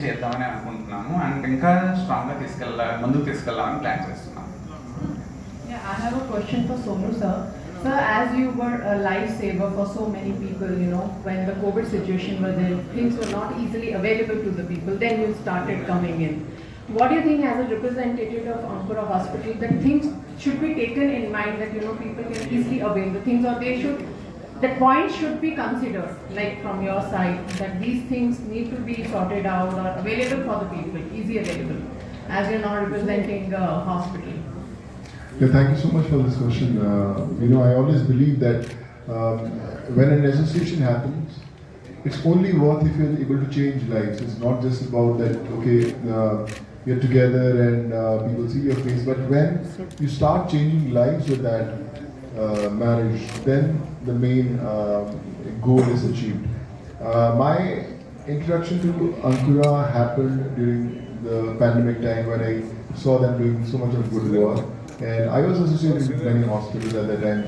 చేద్దామని అనుకుంటున్నాము అండ్ ఇంకా స్ట్రాంగ్గా ముందుకు తీసుకెళ్ళాలని ప్లాన్ చేస్తున్నాము. Yeah, I have a question for Sonu sir. Sir, as you were a lifesaver for so many people, when the COVID situation was there, things were not easily available to the people. Then you started coming in. What do you think, as a representative of Ankura Hospital, that things should be taken in mind that people can easily avail the things, or that points should be considered, like from your side, that these things need to be sorted out or available for the people, easy available, as you're not representing a hospital? Yeah, thank you so much for this question. I always believe that when an association happens, it's only worth if you're able to change lives. It's not just about that, okay, you're together and people see your face, but when you start changing lives with that marriage, then the main goal is achieved. My introduction to Ankura happened during the pandemic time when I saw them doing so much of good work. And I was associated with many hospitals at that time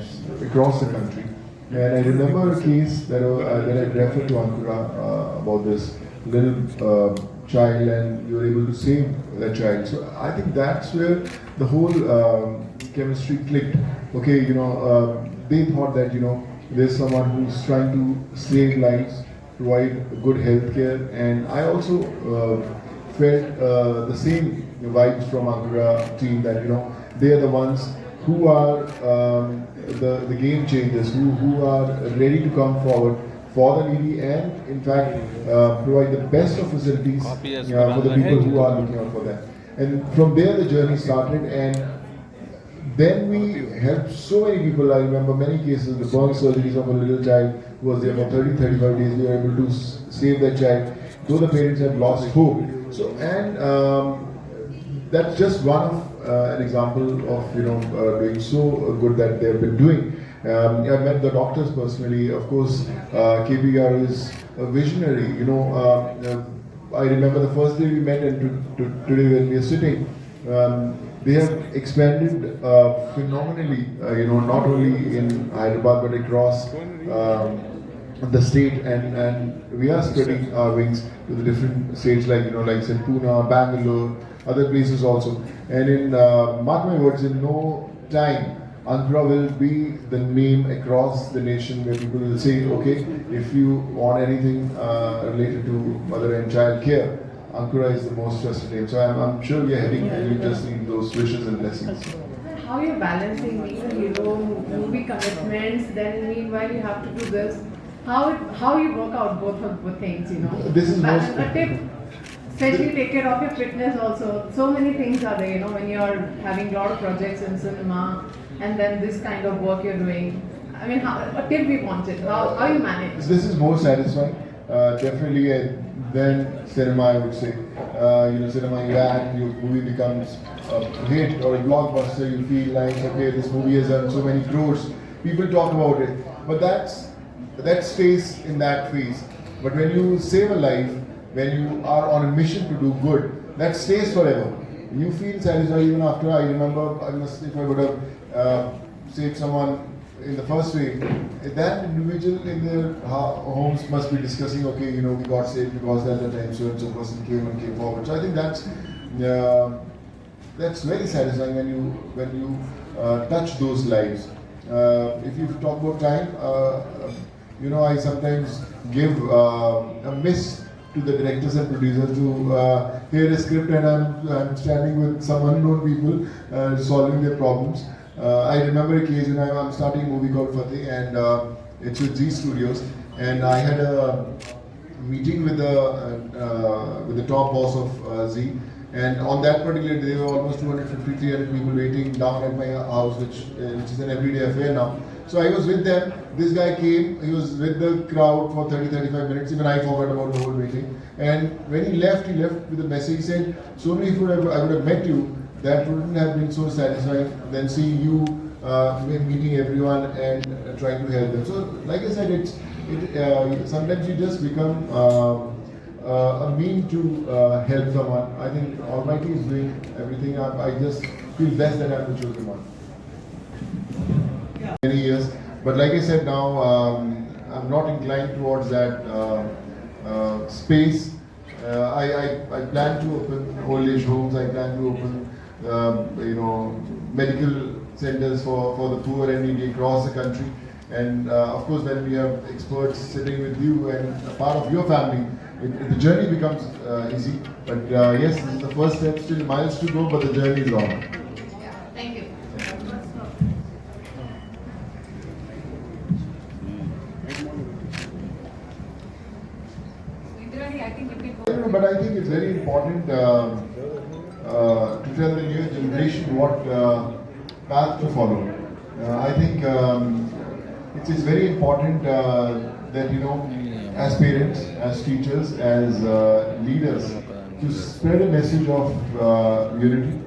across the country. And I remember a case that I referred to Ankura about this little child, and you were able to save that child. So I think that's where the whole chemistry clicked. Okay, they thought that there's someone who's trying to save lives, provide good health care, and I also felt the same vibes from Ankura team that they are the ones who are the game changers, who are ready to come forward for the needy and in fact provide the best of facilities for the people who are looking out for them. And from there the journey started, and then we helped so many people. I remember many cases, the burn surgeries of a little child who was there for 30-35 days. We were able to save that child, though the parents had lost hope. So, and that's just one of an example of doing so good that they have been doing. I met the doctors personally. Of course, KBR is a visionary. I remember the first day we met, and today when we are sitting, they have expanded phenomenally. Not only in Hyderabad but across the state, and we are spreading our wings to the different states like Pune, Bangalore, other places also. And in mark my words, in no time Ankura will be the name across the nation where people will say, okay, if you want anything related to mother and child care, Ankura is the most trusted name. So I'm sure we are heading, and you just need those wishes and blessings. How are you balancing being a hero, movie commitments, then meanwhile you have to do this? How you work out both things, This is most a tip, especially take care of your fitness also. So many things are there, when you're having a lot of projects in cinema and then this kind of work you're doing. I mean, a tip we wanted. How you manage? This is more satisfying, definitely, than cinema, I would say. Cinema, you act, your movie becomes a hit or a blockbuster. You feel like, okay, this movie has done so many crores. People talk about it, but that stays in that phase. But when you save a life, when you are on a mission to do good, that stays forever. You feel satisfied even after. I remember, if I would have saved someone in the first way, that individual in their homes must be discussing, okay, we got saved because at that time so and so person came forward. So I think that's very satisfying when you touch those lives. If you talk about time, I sometimes give a miss to the directors and producers to hear a script, and I'm standing with some unknown people solving their problems. I remember a case when I'm starting a movie called Fateh, and it's with Z Studios, and I had a meeting with the top boss of Z. And on that particular day, there were almost 250-300 people waiting down at my house, which is an everyday affair now. So I was with them. This guy came. He was with the crowd for 30-35 minutes. Even I forgot about the whole meeting. And when he left with a message. He said, "Sonu, if I would have met you, that wouldn't have been so satisfying than seeing you meeting everyone and trying to help them." So, like I said, sometimes you just become a mean to help someone. I think Almighty is doing everything. I just feel blessed that I'm the chosen one. Many years, but like I said, now I'm not inclined towards that space I plan to open old age homes. I plan to open, medical centers for the poor and needy across the country. And of course, when we have experts sitting with you and a part of your family, the journey becomes easy. But yes, this is the first step. Still miles to go, but the journey is on. Thank you. But I think it's very important to tell the new generation what path to follow. I think it's very important that as parents, as teachers, as leaders, to spread a message of unity,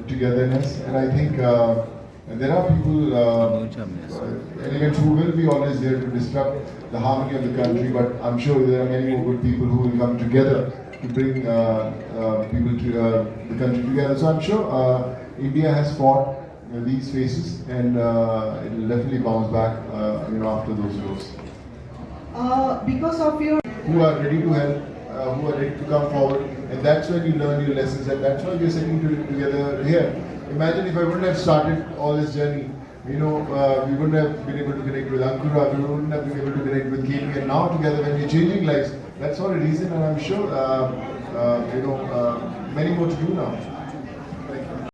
togetherness, and I think there are people, elements who will be always there to disrupt the harmony of the country, but I'm sure there are many more good people who will come together to bring people to the country together. So I'm sure India has fought these phases, and it will definitely bounce back after those wars. Because of your Who are ready to help, who are ready to come forward, and that's when you learn your lessons, and that's why we're sitting together here. Imagine if I wouldn't have started all this journey, we wouldn't have been able to connect with Ankura, we wouldn't have been able to connect with KP, and now together when we're changing lives, that's all a reason, and I'm sure many more to do now.